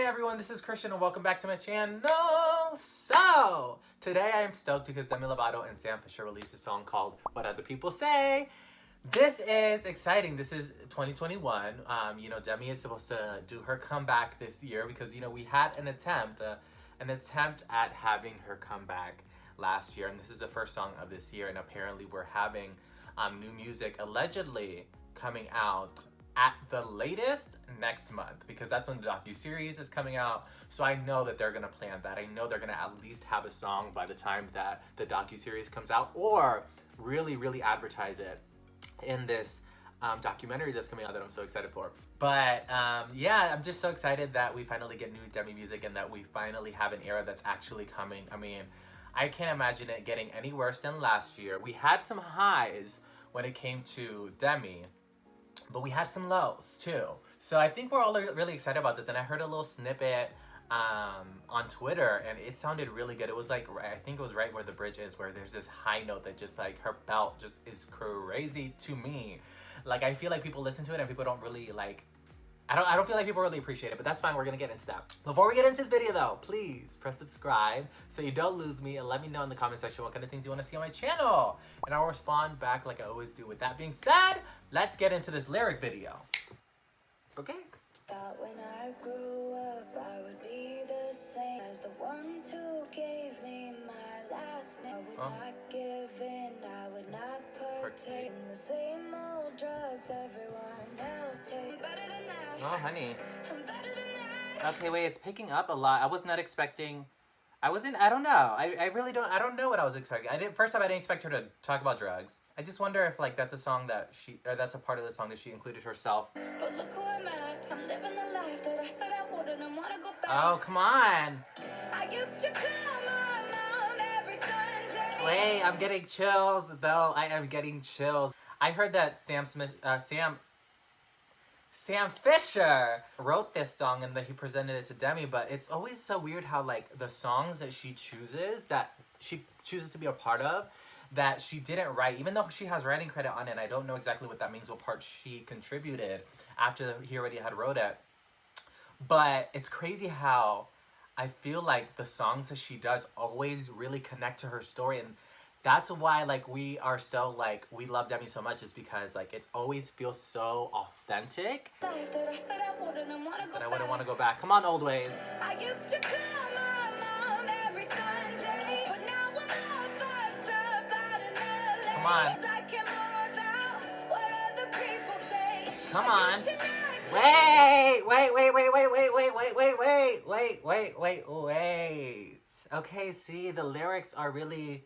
everyone, this is Christian and welcome back to my channel. So, today I am stoked because Demi Lovato and Sam Fischer released a song called What Other People Say. This is exciting. This is 2021. Demi is supposed to do her comeback this year because, we had an attempt at having her comeback last year. And this is the first song of this year. And apparently we're having new music allegedly coming out at the latest next month, because that's when the docu-series is coming out. So I know that they're gonna plan that. I know they're gonna at least have a song by the time that the docu-series comes out, or really advertise it in this documentary that's coming out that I'm so excited for. But yeah, I'm just so excited that we finally get new Demi music and that we finally have an era that's actually coming. I mean, I can't imagine it getting any worse than last year. We had some highs when it came to Demi, but we had some lows too. So I think we're all really excited about this. And I heard a little snippet on Twitter and it sounded really good. It was like, I think it was right where the bridge is, where there's this high note that just like her belt just is crazy to me. Like, I feel like people listen to it and people don't really like, I don't feel like people really appreciate it, but that's fine. We're gonna get into that. Before we get into this video though, please press subscribe so you don't lose me, and let me know in the comment section what kind of things you want to see on my channel, and I'll respond back like I always do. With that being said, let's get into this lyric video. Okay. Thought when I grew up I would be the same as the ones who gave me my last name. I would not give in, I would not partake in the same old drugs everyone else takes. I'm better than that. Oh, honey. I'm better than that. Okay, wait, it's picking up a lot. I was not expecting... I don't know. I really don't, I don't know what I was expecting. First time I didn't expect her to talk about drugs. I just wonder if like that's a song that that's a part of the song that she included herself. But look who I'm at. I'm living the life that I said I wouldn't and wanna go back. Oh, come on. I used to call my mom every Sunday. Wait, I'm getting chills though. I am getting chills. I heard that Sam Fischer wrote this song and that he presented it to Demi, but it's always so weird how like the songs that she chooses to be a part of that she didn't write, even though she has writing credit on it. And I don't know exactly what that means, what part she contributed after he already had wrote it. But it's crazy how I feel like the songs that she does always really connect to her story, and that's why like we are so like we love Demi so much, is because like it's always feels so authentic that I wouldn't want to go back. Come on, old ways. I used to call my mom every Sunday, but now I'm all fucked up out in LA. Come on. I care more about what other people say. Come on. Wait. Okay, see, the lyrics are really,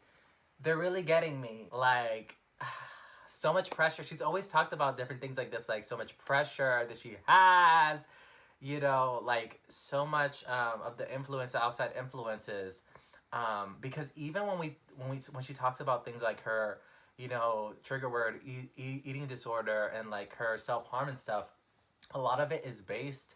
they're really getting me. Like, so much pressure. She's always talked about different things like this, like so much pressure that she has, like so much of the influence, outside influences. Because even when she talks about things like her, trigger word, eating disorder, and like her self-harm and stuff, a lot of it is based,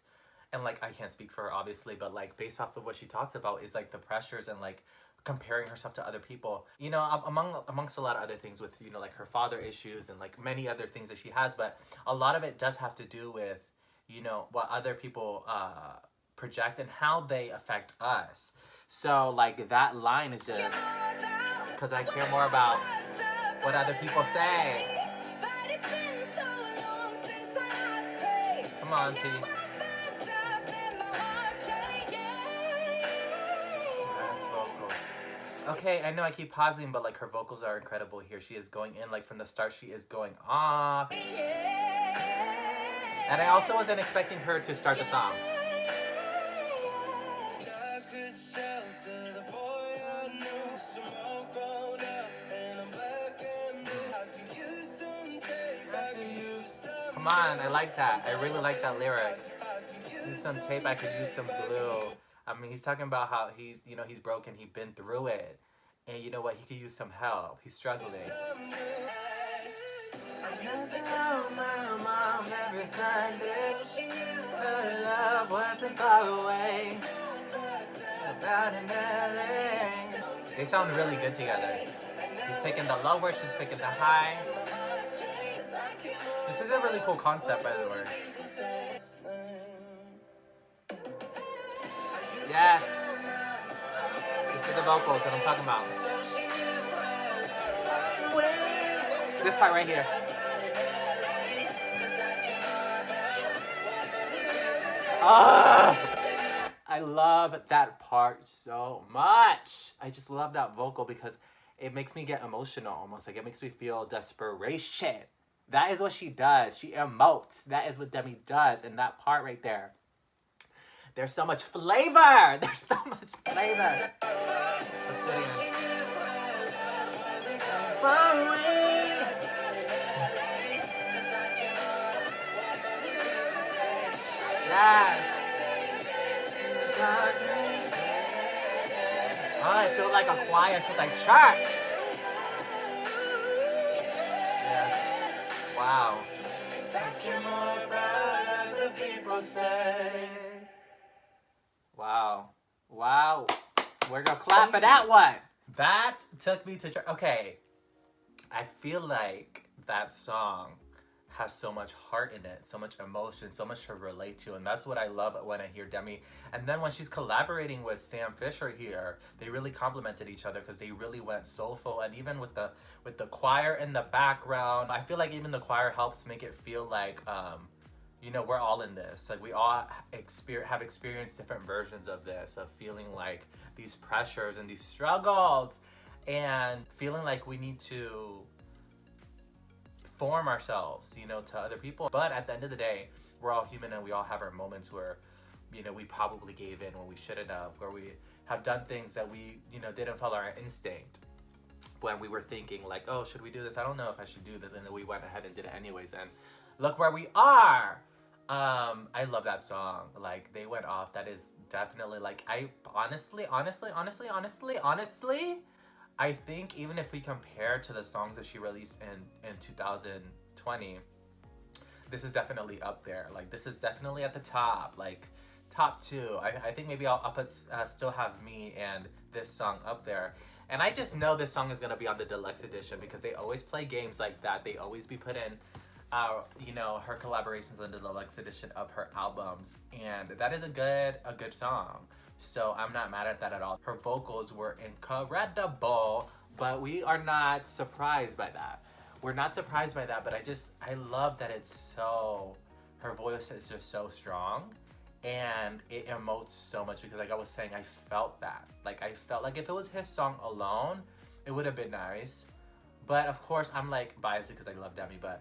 and like I can't speak for her obviously, but like based off of what she talks about is like the pressures and like comparing herself to other people, amongst a lot of other things with, like her father issues and like many other things that she has. But a lot of it does have to do with, what other people project and how they affect us. So like that line is just, because I care more about what other people say. Come on, T. Okay, I know I keep pausing, but like her vocals are incredible here. She is going in, like from the start, she is going off. And I also wasn't expecting her to start the song. Come on, I like that. I really like that lyric. Use some tape, I could use some glue. I mean, he's talking about how he's, he's broken, he's been through it. And you know what, he could use some help. He's struggling. I used to call my mom every Sunday. Her love wasn't far away. About in LA. They sound really good together. He's taking the lower, she's taking the high. This is a really cool concept, by the way. Yes. This is the vocals that I'm talking about. This part right here. I love that part so much. I just love that vocal because it makes me get emotional almost. Like it makes me feel desperation. That is what she does. She emotes. That is what Demi does. And that part right there. There's so much flavor. There's so much flavor. Let's do it again. Far away. Yes. Oh, I feel like a choir. I feel like church. Yes. Wow. Wow. Wow. We're gonna clap for that one. That took me to church. Okay. I feel like that song has so much heart in it, so much emotion, so much to relate to, and that's what I love when I hear Demi. And then when she's collaborating with Sam Fischer here, they really complemented each other because they really went soulful. And even with the choir in the background, I feel like even the choir helps make it feel like you know, we're all in this. Like we all have experienced different versions of this, of feeling like these pressures and these struggles, and feeling like we need to form ourselves, you know, to other people. But at the end of the day, we're all human and we all have our moments where, you know, we probably gave in when we shouldn't have, where we have done things that we, you know, didn't follow our instinct when we were thinking like, oh, should we do this? I don't know if I should do this. And then we went ahead and did it anyways. And look where we are. I love that song. Like they went off. That is definitely like, I honestly, I think even if we compare to the songs that she released in 2020, this is definitely up there. Like this is definitely at the top, like top two. I think maybe I'll put Still Have Me and this song up there. And I just know this song is gonna be on the deluxe edition because they always play games like that. They always be putting, you know, her collaborations on the deluxe edition of her albums, and that is a good song. So I'm not mad at that at all. Her vocals were incredible, but we are not surprised by that. We're not surprised by that, but I love that it's so, her voice is just so strong and it emotes so much because like I was saying, I felt that. Like I felt like if it was his song alone, it would have been nice. But of course I'm like biased because I love Demi, but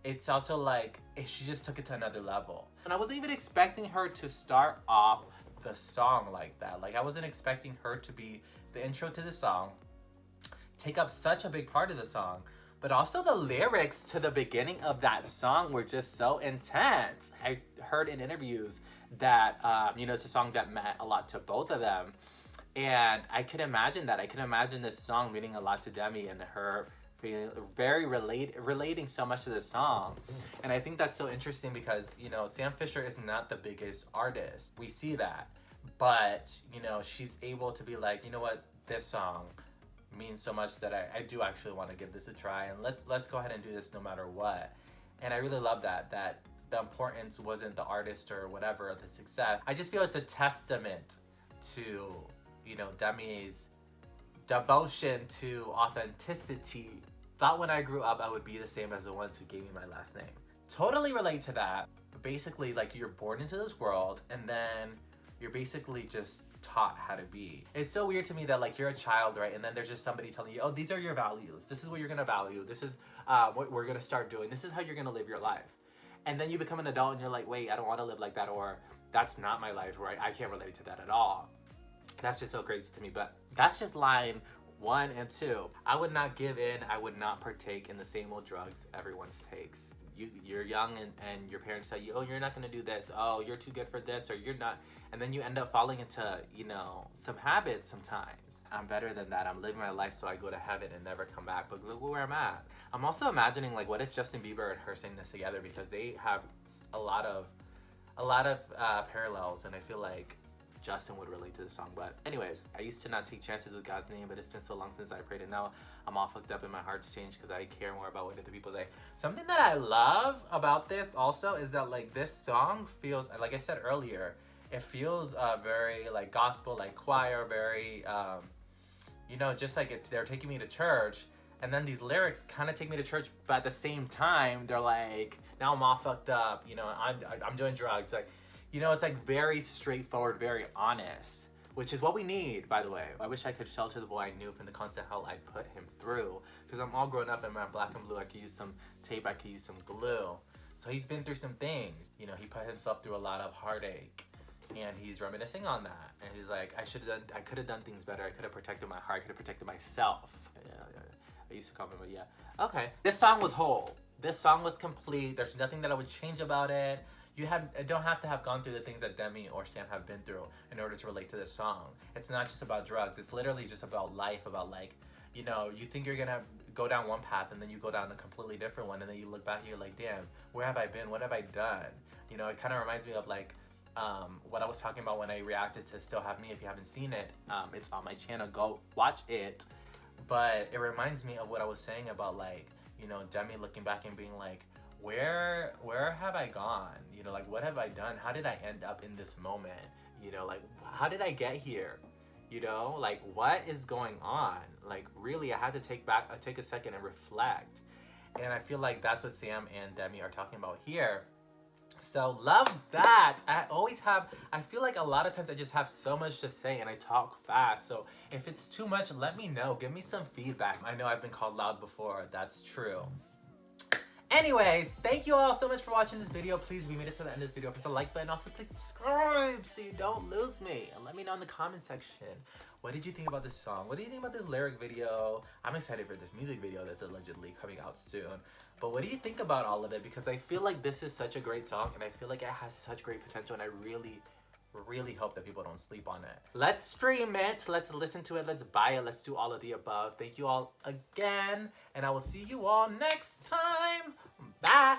it's also like, she just took it to another level. And I wasn't even expecting her to start off the song like that. Like I wasn't expecting her to be the intro to the song, take up such a big part of the song, but also the lyrics to the beginning of that song were just so intense. I heard in interviews that, you know, it's a song that meant a lot to both of them. And I could imagine that. I could imagine this song meaning a lot to Demi and her feeling very relating so much to the song. And I think that's so interesting because, you know, Sam Fischer is not the biggest artist. We see that. But, you know, she's able to be like, you know what, this song means so much that I do actually want to give this a try, and let's go ahead and do this no matter what. And I really love that the importance wasn't the artist or whatever, the success. I just feel it's a testament to, you know, Demi's devotion to authenticity. Thought when I grew up I would be the same as the ones who gave me my last name. Totally relate to that. But basically, like, you're born into this world and then you're basically just taught how to be. It's so weird to me that like you're a child, right? And then there's just somebody telling you, oh, these are your values. This is what you're gonna value. This is what we're gonna start doing. This is how you're gonna live your life. And then you become an adult and you're like, wait, I don't wanna live like that, or that's not my life, right? I can't relate to that at all. That's just so crazy to me. But that's just line 1 and 2. I would not give in. I would not partake in the same old drugs everyone takes. You're young and your parents tell you, oh, you're not gonna do this. Oh, you're too good for this, or you're not. And then you end up falling into, you know, some habits sometimes. I'm better than that. I'm living my life so I go to heaven and never come back. But look where I'm at. I'm also imagining, like, what if Justin Bieber and her sing this together, because they have a lot of parallels, and I feel like Justin would relate to the song. But anyways, I used to not take chances with God's name, but it's been so long since I prayed, and now I'm all fucked up and my heart's changed because I care more about what other people say. Something that I love about this also is that, like, this song feels, like I said earlier, it feels very like gospel, like choir, very you know, just like they're taking me to church. And then these lyrics kind of take me to church, but at the same time, they're like, now I'm all fucked up, you know, I'm doing drugs. Like, you know, it's like very straightforward, very honest, which is what we need, by the way. I wish I could shelter the boy I knew from the constant hell I put him through. Because I'm all grown up and I'm black and blue. I could use some tape, I could use some glue. So he's been through some things. You know, he put himself through a lot of heartache. And he's reminiscing on that. And he's like, I could have done things better. I could have protected my heart. I could have protected myself. Yeah. I used to call him, but yeah. Okay. This song was whole. This song was complete. There's nothing that I would change about it. I don't have to have gone through the things that Demi or Sam have been through in order to relate to this song. It's not just about drugs. It's literally just about life, about like, you know, you think you're gonna go down one path and then you go down a completely different one, and then you look back and you're like, damn, where have I been? What have I done? You know, it kind of reminds me of like what I was talking about when I reacted to Still Have Me. If you haven't seen it, it's on my channel. Go watch it. But it reminds me of what I was saying about, like, you know, Demi looking back and being like, where have I gone? You know, like, what have I done? How did I end up in this moment? You know, like, how did I get here? You know, like, what is going on? Like, really, I had to take a second and reflect. And I feel like that's what Sam and Demi are talking about here. So love that. I feel like a lot of times I just have so much to say and I talk fast. So if it's too much, let me know. Give me some feedback. I know I've been called loud before. That's true. Anyways, thank you all so much for watching this video. Please, we made it to the end of this video. Press the like button. Also, please subscribe so you don't lose me. And let me know in the comment section, what did you think about this song? What do you think about this lyric video? I'm excited for this music video that's allegedly coming out soon. But what do you think about all of it? Because I feel like this is such a great song, and I feel like it has such great potential, and I really hope that people don't sleep on it. Let's stream it. Let's listen to it. Let's buy it. Let's do all of the above. Thank you all again, and I will see you all next time. Bye.